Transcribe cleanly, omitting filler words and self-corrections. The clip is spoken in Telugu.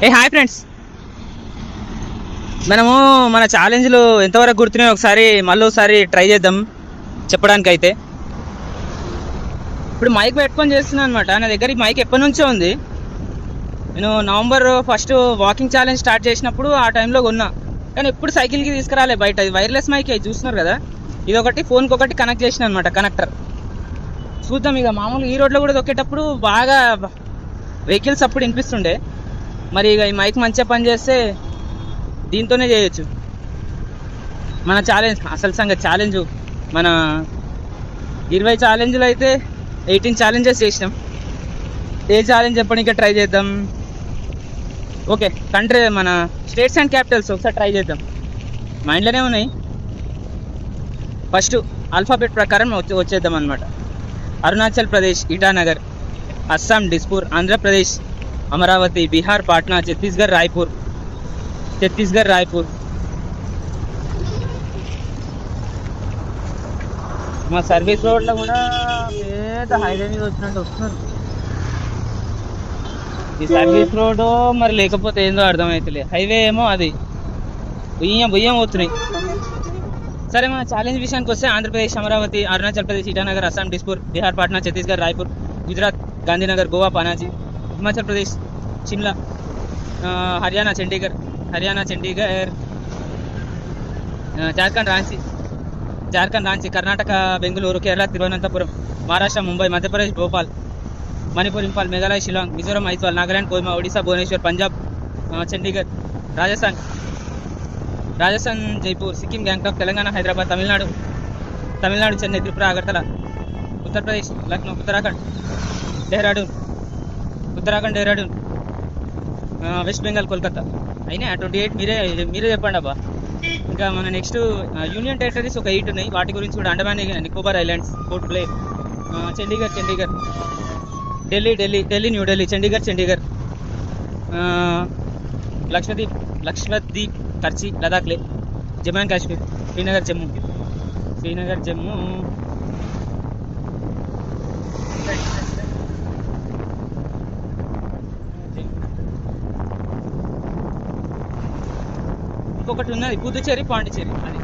హాయ్ ఫ్రెండ్స్, మనము మన ఛాలెంజ్లు ఎంతవరకు గుర్తున్నాయో ఒకసారి మళ్ళీ ట్రై చేద్దాం చెప్పడానికి. అయితే ఇప్పుడు మైక్ పెట్టుకొని చేస్తున్నాను అనమాట. నా దగ్గర ఈ మైక్ ఎప్పటి నుంచో ఉంది. నేను నవంబర్ 1 వాకింగ్ ఛాలెంజ్ స్టార్ట్ చేసినప్పుడు ఆ టైంలో కొన్నా, కానీ ఎప్పుడు సైకిల్కి తీసుకురాలే బయట. ఇది వైర్లెస్ మైక్ చూస్తున్నారు కదా, ఇది ఒకటి ఫోన్కి ఒకటి కనెక్ట్ చేసిన అనమాట, కనెక్టర్. చూద్దాం ఇక. మామూలుగా ఈ రోడ్లో కూడా దొక్కేటప్పుడు బాగా వెహికల్స్ అప్పుడు వినిపిస్తుండే. మరి ఇక ఈ మైక్ మంచిగా పనిచేస్తే దీంతోనే చేయొచ్చు మన ఛాలెంజ్. అసలు సంగతి ఛాలెంజ్ మన 20 ఛాలెంజ్లు అయితే 18 ఛాలెంజెస్ చేసినాం. ఏ ఛాలెంజ్ చెప్పడానికి ట్రై చేద్దాం. ఓకే, కంట్రీ మన స్టేట్స్ అండ్ క్యాపిటల్స్ ఒకసారి ట్రై చేద్దాం. మైండ్లోనే ఉన్నాయి. ఫస్ట్ ఆల్ఫాబెట్ ప్రకారం వచ్చేద్దాం అనమాట. అరుణాచల్ ప్రదేశ్ ఇటానగర్, అస్సాం డిస్పూర్, ఆంధ్రప్రదేశ్ అమరావతి, బీహార్ పాట్నా, ఛత్తీస్గఢ్ రాయ్పూర్. మా సర్వీస్ రోడ్లో కూడా పెద్ద హైవే మీద వచ్చినట్టు వస్తున్నారు. ఈ సర్వీస్ రోడ్ మరి లేకపోతే ఏందో అర్థమవుతలే. హైవే ఏమో అది బుయ్యం పోతున్నాయి. సరే, మన ఛాలెంజ్ విషయానికి వస్తే ఆంధ్రప్రదేశ్ అమరావతి, అరుణాచల్ ప్రదేశ్ ఇటానగర్, అస్సాం డిస్పూర్, బీహార్ పాట్నా, ఛత్తీస్గఢ్ రాయ్పూర్, గుజరాత్ గాంధీనగర్, గోవా పనాజీ, హిమాచల్ ప్రదేశ్ షిమ్లా, హర్యానా చండీగఢ్, జార్ఖండ్ రాంచీ, కర్ణాటక బెంగళూరు, కేరళ తిరువనంతపురం, మహారాష్ట్ర ముంబై, మధ్యప్రదేశ్ భోపాల్, మణిపూర్ ఇంఫాల్, మేఘాలయ షిలాంగ్, మిజోరం ఐజ్వాల్, నాగాలాండ్ కోహిమా, ఒడిశా భువనేశ్వర్, పంజాబ్ చండీగఢ్, రాజస్థాన్ జైపూర్, సిక్కిం గ్యాంగ్టాక్, తెలంగాణ హైదరాబాద్, తమిళనాడు చెన్నై, త్రిపుర అగర్తల, ఉత్తరప్రదేశ్ లక్నో, ఉత్తరాఖండ్ డెహ్రాడూన్, వెస్ట్ బెంగాల్ కోల్కతా. అయినా 28 మీరే చెప్పండి అబ్బా. ఇంకా మన నెక్స్ట్ యూనియన్ టెరిటరీస్ ఒక 8 ఉన్నాయి. వాటి గురించి కూడా అండమాన్ నికోబార్ ఐలాండ్స్, పోర్ట్ బ్లేర్, చండీగఢ్, ఢిల్లీ న్యూఢిల్లీ, చండీగఢ్, లక్షద్వీప్, కర్చీ, లదాఖ్ లే, జమ్మూ అండ్ కాశ్మీర్, శ్రీనగర్ జమ్మూ. ఇంకొకటి ఉన్నది పుదుచ్చేరి, పాండిచ్చేరి. అది